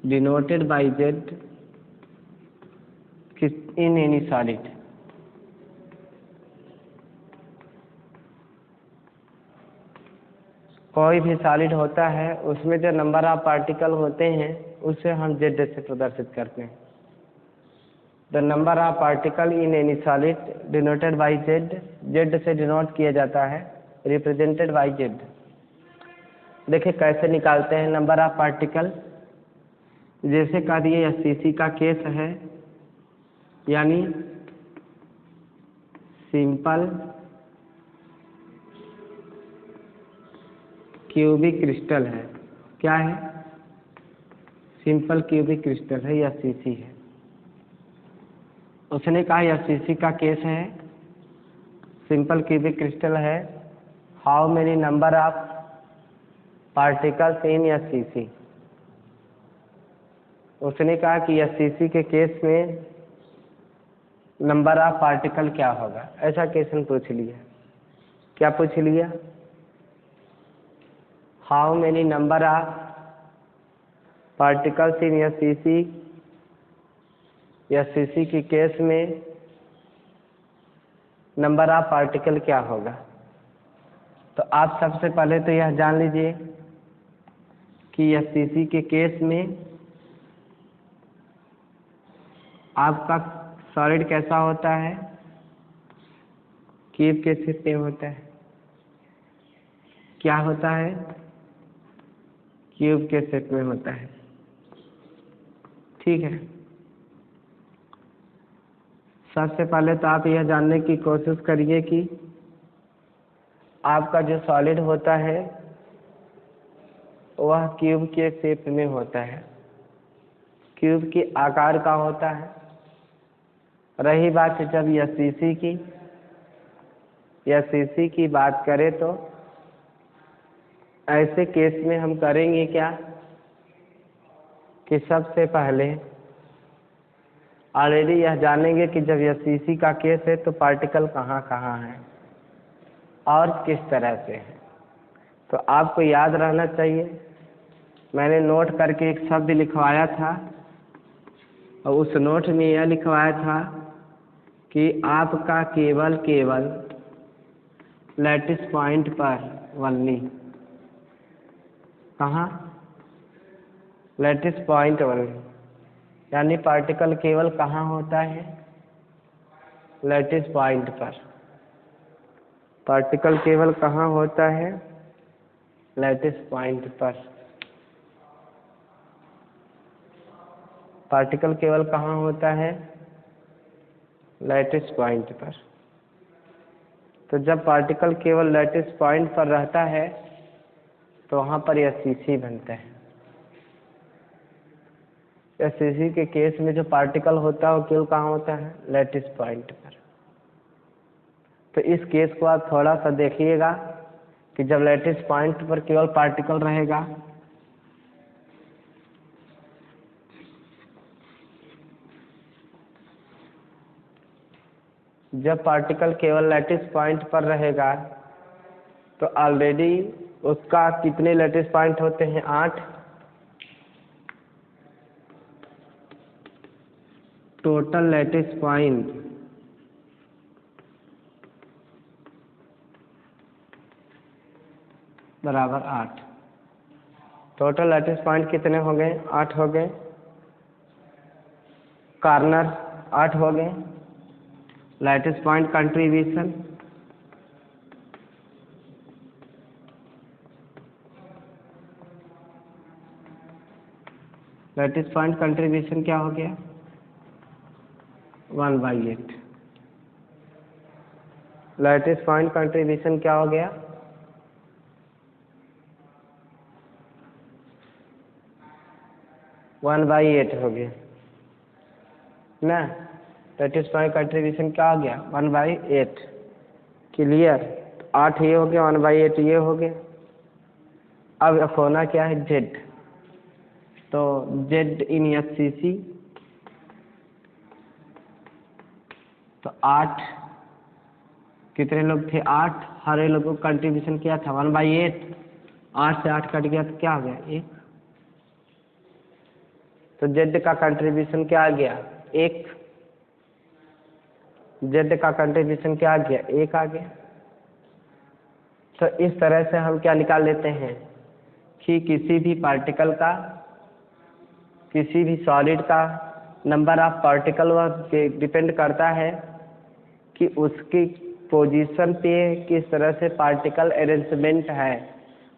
denoted by Z in any solid। कोई भी सॉलिड होता है उसमें जो नंबर ऑफ पार्टिकल होते हैं उसे हम Z से प्रदर्शित करते हैं। The number of particle in any solid denoted by Z से डिनोट किया जाता है, रिप्रेजेंटेड बाय Z। देखिए कैसे निकालते हैं नंबर ऑफ पार्टिकल। जैसे कह दिए SCC का केस है, यानी सिंपल क्यूबिक क्रिस्टल है। क्या है? सिंपल क्यूबिक क्रिस्टल है, SCC है। उसने कहा SCC का केस है, सिंपल क्यूबिक क्रिस्टल है। How many number of particles in SCC। उसने कहा कि SCC के केस में नंबर ऑफ पार्टिकल क्या होगा। ऐसा क्वेश्चन पूछ लिया। क्या पूछ लिया? How many number of particles in SCC। SCC के केस में नंबर ऑफ पार्टिकल क्या होगा। तो आप सबसे पहले तो यह जान लीजिए कि SCC के केस में आपका सॉलिड कैसा होता है, क्यूब के शेप में होता है। क्या होता है? क्यूब के शेप में होता है। ठीक है। सबसे पहले तो आप यह जानने की कोशिश करिए कि आपका जो सॉलिड होता है वह क्यूब के शेप में होता है, क्यूब के आकार का होता है। रही बात जब SCC की बात करें तो ऐसे केस में हम करेंगे क्या कि सबसे पहले ऑलरेडी यह जानेंगे कि जब SCC का केस है तो पार्टिकल कहाँ कहाँ है और किस तरह से है। तो आपको याद रहना चाहिए, मैंने नोट करके एक शब्द लिखवाया था और उस नोट में यह लिखवाया था कि आपका केवल लैटिस पॉइंट पर वनली। कहाँ? लैटिस पॉइंट वनली, यानी पार्टिकल केवल कहाँ होता है? लैटिस पॉइंट पर। पार्टिकल केवल कहाँ होता है? लैटिस पॉइंट पर। पार्टिकल केवल कहाँ होता है? लैटिस पॉइंट पर। तो जब पार्टिकल केवल लैटिस पॉइंट पर रहता है तो वहाँ पर SCC बनता है। SCC के केस में जो पार्टिकल होता है वो केवल कहाँ होता है? लैटिस पॉइंट पर। तो इस केस को आप थोड़ा सा देखिएगा कि जब लैटिस पॉइंट पर केवल पार्टिकल रहेगा जब पार्टिकल केवल लैटिस पॉइंट पर रहेगा तो ऑलरेडी उसका कितने लैटिस पॉइंट होते हैं? 8। टोटल लैटिस पॉइंट बराबर 8। टोटल लैटिस पॉइंट कितने हो गए? 8 हो गए। कॉर्नर 8 हो गए। लैटिस पॉइंट कंट्रीब्यूशन क्या हो गया? 1/8। लैटिस पॉइंट कंट्रीब्यूशन क्या हो गया? 1/8 हो गया ना। लैटिस पॉइंट कंट्रीब्यूशन क्या हो गया? 1/8। क्लियर? 8 ये हो गया, 1/8 ये हो गया। अब F होना क्या है, Z। तो Z इन FCC, तो 8 कितने लोग थे, 8, हर एक लोगों को कंट्रीब्यूशन किया था 1/8। 8 से 8 कट गया तो क्या हो गया, 1। तो Z का कंट्रीब्यूशन क्या आ गया, 1। Z का कंट्रीब्यूशन क्या आ गया, 1 आ गया। तो इस तरह से हम क्या निकाल लेते हैं कि किसी भी पार्टिकल का, किसी भी सॉलिड का नंबर ऑफ पार्टिकल वह डिपेंड करता है कि उसकी पोजीशन पे किस तरह से पार्टिकल अरेंजमेंट है,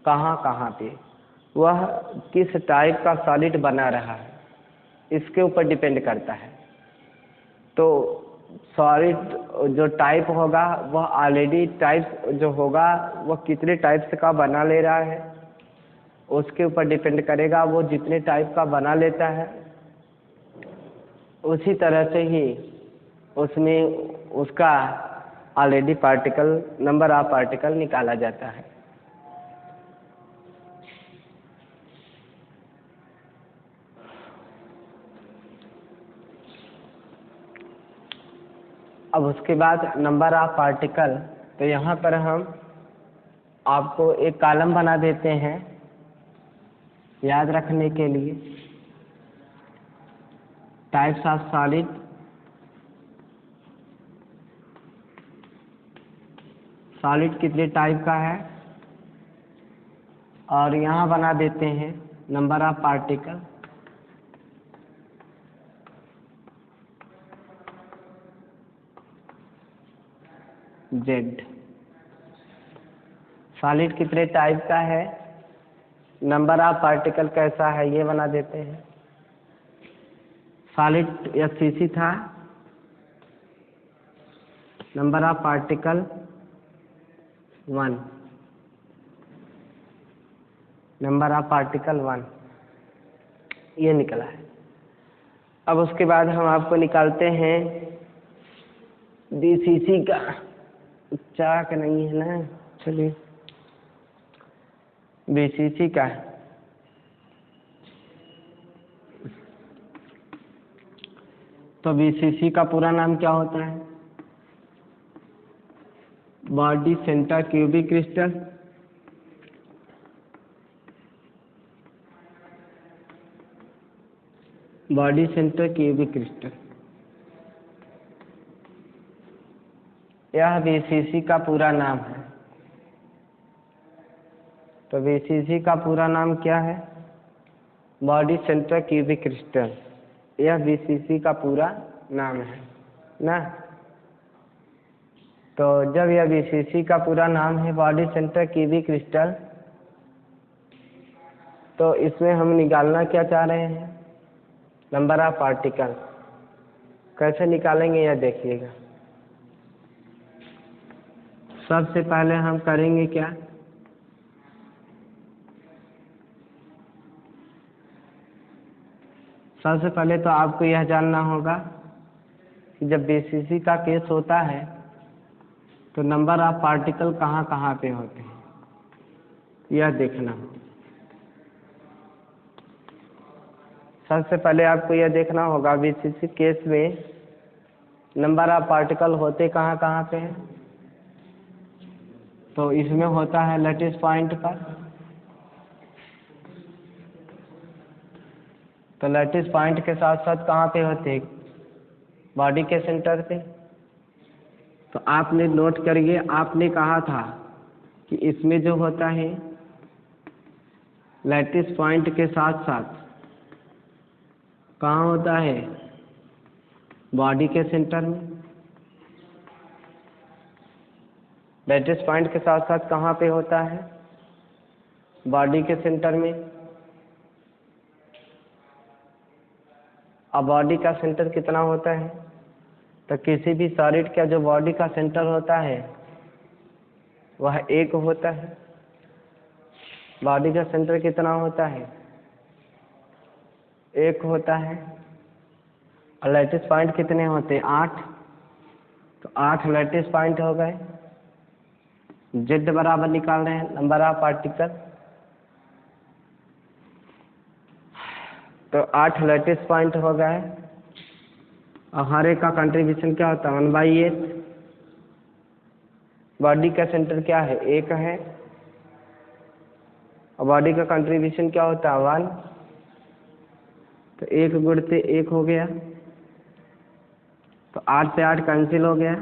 कहाँ कहाँ पे वह किस टाइप का सॉलिड बना रहा है, इसके ऊपर डिपेंड करता है। तो सॉलिड जो टाइप होगा वह ऑलरेडी टाइप जो होगा वह कितने टाइप से का बना ले रहा है उसके ऊपर डिपेंड करेगा। वो जितने टाइप का बना लेता है उसी तरह से ही उसमें उसका already particle, number of particle निकाला जाता है। अब उसके बाद नंबर ऑफ पार्टिकल, तो यहाँ पर हम आपको एक कॉलम बना देते हैं याद रखने के लिए। टाइप्स ऑफ सॉलिड, सॉलिड कितने टाइप का है, और यहाँ बना देते हैं number of particle. Z solid कितने टाइप का है, नंबर ऑफ पार्टिकल कैसा है, ये बना देते हैं। सॉलिड FCC था, number of particle 1, number of particle 1, ये निकला है। अब उसके बाद हम आपको निकालते हैं BCC का। चाक नहीं है ना, चलिए BCC का। तो BCC का पूरा नाम क्या होता है, body centre cubic crystal. Body centre cubic crystal, यह BCC का पूरा नाम है। तो BCC का पूरा नाम क्या है, बॉडी सेंटर क्यूबिक क्रिस्टल, यह BCC का पूरा नाम है ना। तो जब यह BCC का पूरा नाम है बॉडी सेंटर क्यूबिक क्रिस्टल, तो इसमें हम निकालना क्या चाह रहे हैं, नंबर ऑफ पार्टिकल। कैसे निकालेंगे यह देखिएगा। सबसे पहले हम करेंगे क्या, सबसे पहले तो आपको यह जानना होगा कि जब BCC का केस होता है तो नंबर ऑफ पार्टिकल कहाँ कहाँ पे होते हैं, यह देखना होगा। सबसे पहले आपको यह देखना होगा BCC केस में नंबर ऑफ पार्टिकल होते कहाँ कहाँ पे हैं। तो इसमें होता है लैटिस पॉइंट पर। तो लैटिस पॉइंट के साथ साथ कहाँ पे होते हैं, बॉडी के सेंटर पे। तो आपने नोट करिए, आपने कहा था कि इसमें जो होता है लैटिस पॉइंट के साथ साथ कहाँ होता है, बॉडी के सेंटर में। लैटिस पॉइंट के साथ साथ कहाँ पे होता है, बॉडी के सेंटर में। अब बॉडी का सेंटर कितना होता है, तो किसी भी सॉलिड का जो बॉडी का सेंटर होता है वह 1 होता है। बॉडी का सेंटर कितना होता है, 1 होता है। और लैटिस पॉइंट कितने होते हैं, 8। तो 8 लैटिस पॉइंट हो गए। Z बराबर निकाल रहे हैं नंबर ऑफ पार्टिकल। तो 8 लैटिस पॉइंट हो गए और हर एक का कंट्रीब्यूशन क्या होता है 1/8। बॉडी का सेंटर क्या है 1 है और बॉडी का कंट्रीब्यूशन क्या होता है 1। तो 1 गुणते 1 हो गया, तो 8 से 8 कैंसिल हो गया।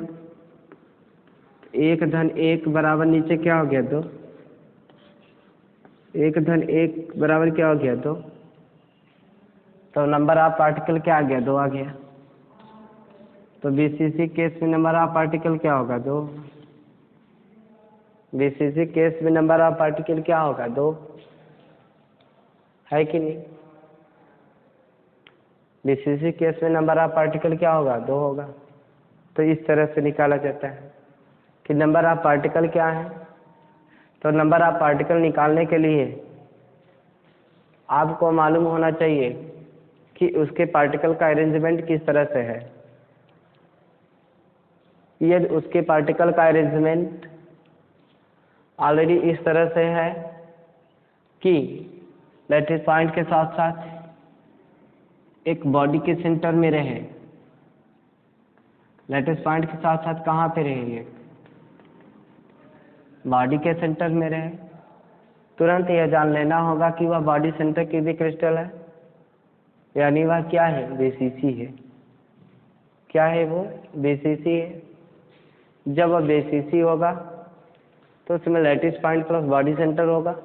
1 धन 1 बराबर नीचे क्या हो गया 2। 1 धन 1 बराबर क्या हो गया 2। तो नंबर ऑफ पार्टिकल क्या आ गया 2 आ गया। तो बीसीसी केस में नंबर ऑफ पार्टिकल क्या होगा 2। बीसीसी केस में नंबर ऑफ पार्टिकल क्या होगा 2, है कि नहीं। बीसीसी केस में नंबर ऑफ पार्टिकल क्या होगा 2 होगा। तो इस तरह से निकाला जाता है कि नंबर ऑफ पार्टिकल क्या है। तो नंबर ऑफ पार्टिकल निकालने के लिए आपको मालूम होना चाहिए कि उसके पार्टिकल का अरेंजमेंट किस तरह से है। यदि उसके पार्टिकल का अरेंजमेंट ऑलरेडी इस तरह से है कि लैटिस पॉइंट के साथ साथ एक बॉडी के सेंटर में रहे, लैटिस पॉइंट के साथ साथ कहाँ पे रहेंगे बॉडी के सेंटर में रहे, तुरंत यह जान लेना होगा कि वह बॉडी सेंटर की भी क्रिस्टल है, यानी वह क्या है बेसीसी है। क्या है वो बेसीसी है। जब वह बेसीसी होगा तो उसमें lattice point plus body centre होगा।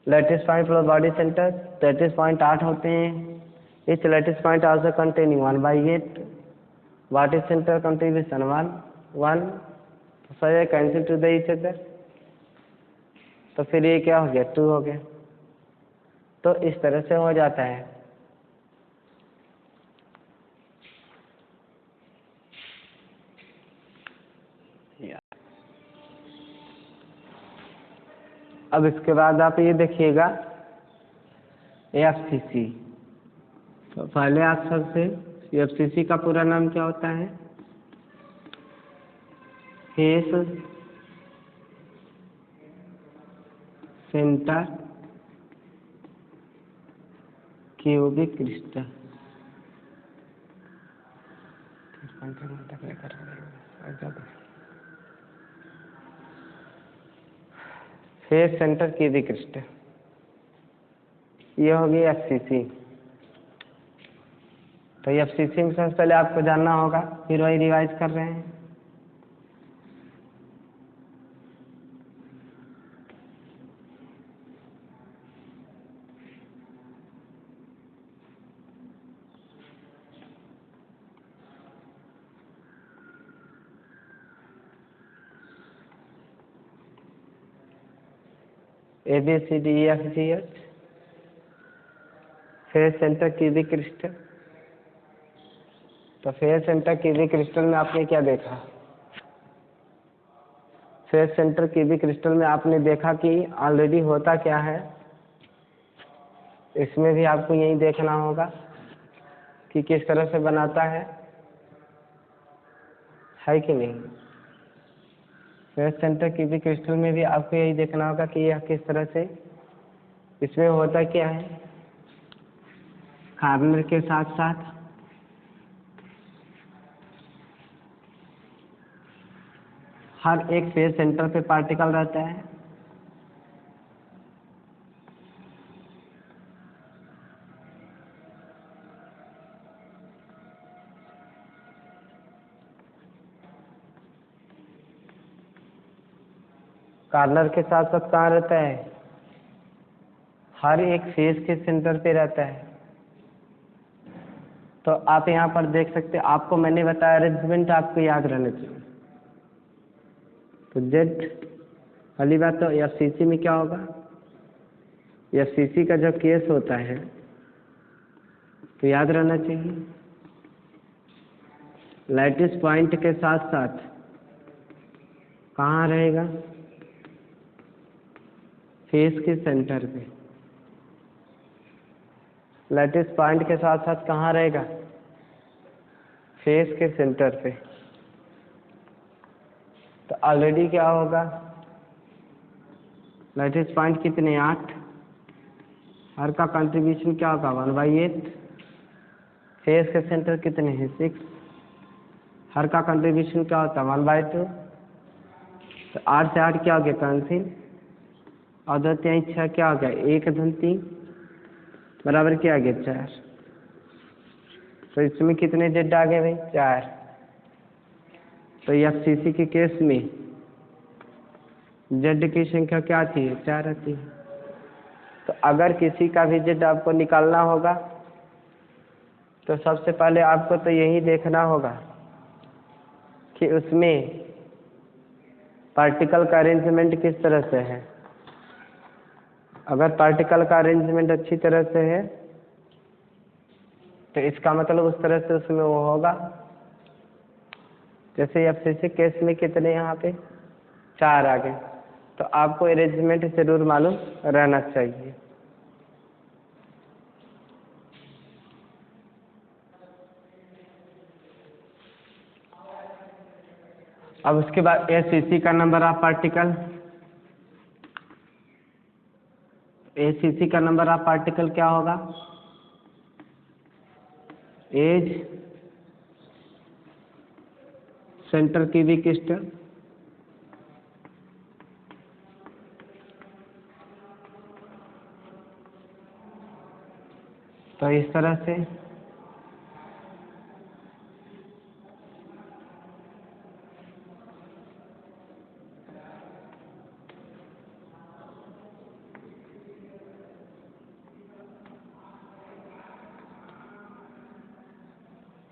Lattice point plus body centre lattice point 8 होते हैं। इस lattice point also containing 1/8 body centre contribution 1 so ये cancel to the each other. तो फिर ये क्या हो गया 2 हो गया। तो इस तरह से हो जाता है। अब इसके बाद आप ये देखिएगा एफसीसी। तो पहले आप सबसे एफसीसी का पूरा नाम क्या होता है face centre cubic crystal. Face centre cubic crystal ये हो गई एफसीसी। तो एफसीसी में सबसे पहले आपको जानना होगा, फिर वही रिवाइज कर रहे हैं। ABCDEFGH face centre cubic crystal. तो फेस सेंटर क्यूबिक क्रिस्टल में आपने क्या देखा। फेस सेंटर क्यूबिक क्रिस्टल में आपने देखा कि ऑलरेडी होता क्या है। इसमें भी आपको यही देखना होगा कि किस तरह से बनाता है कि नहीं। फेस सेंटर क्यूबिक क्रिस्टल में भी आपको यही देखना होगा कि यह किस तरह से, इसमें होता क्या है कार्नर के साथ साथ हर एक फेस सेंटर पे पार्टिकल रहता है। कार्नर के साथ साथ कहाँ रहता है हर एक फेस के सेंटर पे रहता है। तो आप यहाँ पर देख सकते हैं, आपको मैंने बताया अरेंजमेंट आपको याद रहना चाहिए। तो जेड पहली बात तो एफसीसी में क्या होगा, एफसीसी का जो केस होता है तो याद रहना चाहिए लैटिस पॉइंट के साथ साथ कहाँ रहेगा फेस के सेंटर पे। लैटिस पॉइंट के साथ साथ कहाँ रहेगा फेस के सेंटर पे। तो ऑलरेडी क्या होगा लैटिस पॉइंट कितने 8 हर का कंट्रीब्यूशन क्या होगा 1/8। फेस के सेंटर कितने हैं 6। हर का कंट्रीब्यूशन क्या होता है 1/2। तो 8 से 8 क्या हो गया कैंसिल, और 2 3 6 क्या हो गया 1 धन 3 बराबर क्या आ गया 4। तो इसमें कितने जेड आ गए भाई 4। तो एफसीसी के केस में जेड की संख्या क्या आती है 4 आती है। तो अगर किसी का भी जेड आपको निकालना होगा तो सबसे पहले आपको तो यही देखना होगा कि उसमें पार्टिकल का अरेंजमेंट किस तरह से है। अगर पार्टिकल का अरेंजमेंट अच्छी तरह से है तो इसका मतलब उस तरह से उसमें वो होगा। जैसे एफसीसी केस में कितने यहाँ पे 4 आ गए, तो आपको अरेंजमेंट जरूर मालूम रहना चाहिए। अब उसके बाद एसीसी का नंबर ऑफ पार्टिकल, एसीसी का नंबर ऑफ पार्टिकल क्या होगा एज सेंटर क्यूबिक क्रिस्टल तो इस तरह से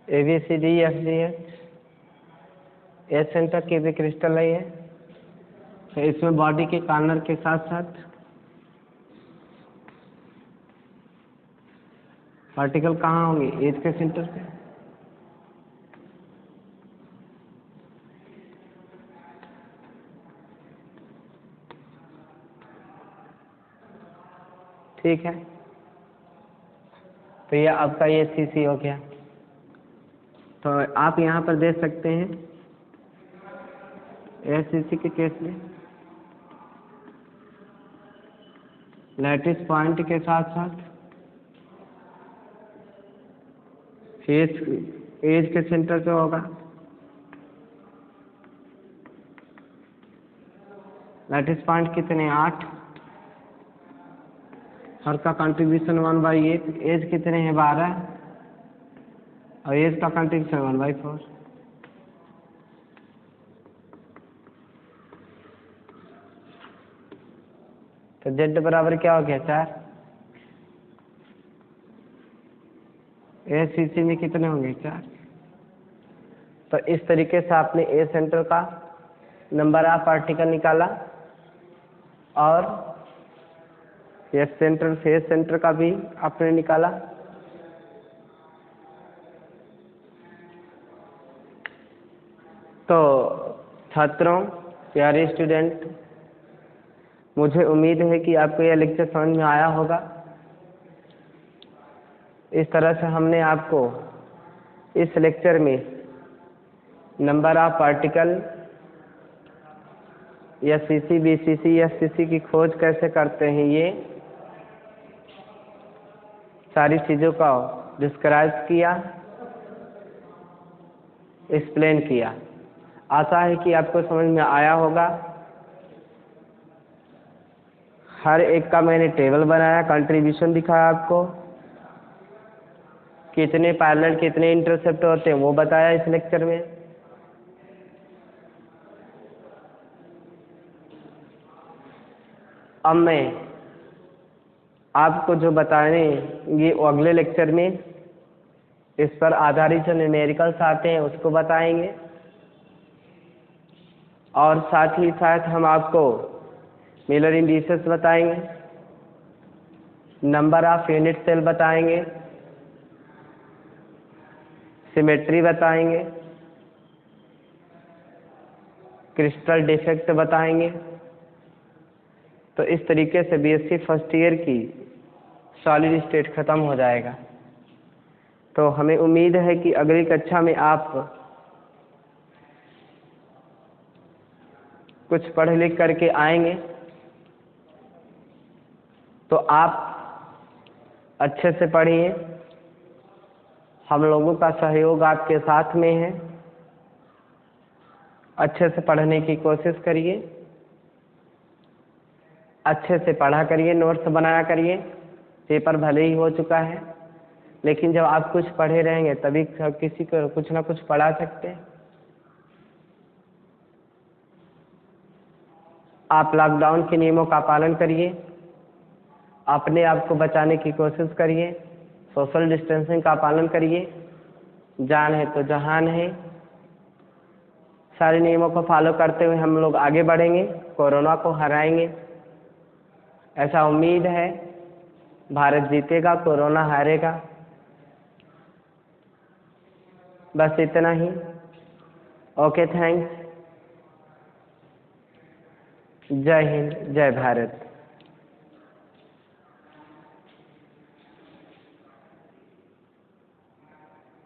ABCDEFGH edge centre cubic crystal है ये। तो इसमें बॉडी के कॉर्नर के साथ साथ पार्टिकल कहाँ होंगे एज के सेंटर पे। ठीक है, तो ये आपका ये सीसी हो गया। तो आप यहाँ पर देख सकते हैं एसीसी के केस में लैटिस पॉइंट के साथ साथ फेस एज के सेंटर पे होगा। लैटिस पॉइंट कितने 8, हर का कंट्रीब्यूशन 1/8, एज कितने हैं 12 और एज का कंट्रीब्यूशन 1/4। तो जेड बराबर क्या हो गया 4। एसीसी में कितने होंगे 4। तो इस तरीके से आपने ए सेंटर का नंबर ऑफ पार्टिकल निकाला और एस सेंटर फेस सेंटर का भी आपने निकाला। तो छात्रों, प्यारे स्टूडेंट, मुझे उम्मीद है कि आपको यह लेक्चर समझ में आया होगा। इस तरह से हमने आपको इस लेक्चर में नंबर ऑफ पार्टिकल या सीसी बीसीसी एफसीसी की खोज कैसे करते हैं ये सारी चीज़ों का डिस्क्राइब किया, एक्सप्लेन किया। आशा है कि आपको समझ में आया होगा। हर एक का मैंने टेबल बनाया, कंट्रीब्यूशन दिखाया, आपको कितने पैरेलल कितने इंटरसेप्ट होते हैं वो बताया इस लेक्चर में। अब मैं आपको जो बताएंगे वो अगले लेक्चर में इस पर आधारित जो न्यूमेरिकल्स आते हैं उसको बताएंगे, और साथ ही साथ हम आपको मिलर इंडिसेस बताएंगे, नंबर ऑफ यूनिट सेल बताएंगे, सिमेट्री बताएंगे, क्रिस्टल डिफेक्ट बताएंगे। तो इस तरीके से बीएससी फर्स्ट ईयर की सॉलिड स्टेट खत्म हो जाएगा। तो हमें उम्मीद है कि अगली कक्षा में आप कुछ पढ़ लिख करके आएंगे, तो आप अच्छे से पढ़िए, हम लोगों का सहयोग आपके साथ में है। अच्छे से पढ़ने की कोशिश करिए, अच्छे से पढ़ा करिए, नोट्स बनाया करिए। पेपर भले ही हो चुका है, लेकिन जब आप कुछ पढ़े रहेंगे तभी किसी को कुछ ना कुछ पढ़ा सकते हैं। आप लॉकडाउन के नियमों का पालन करिए, अपने आप को बचाने की कोशिश करिए, सोशल डिस्टेंसिंग का पालन करिए। जान है तो जहान है। सारे नियमों को फॉलो करते हुए हम लोग आगे बढ़ेंगे, कोरोना को हराएंगे, ऐसा उम्मीद है। भारत जीतेगा, कोरोना हारेगा। बस इतना ही। Okay, thanks. जय हिंद, जय भारत।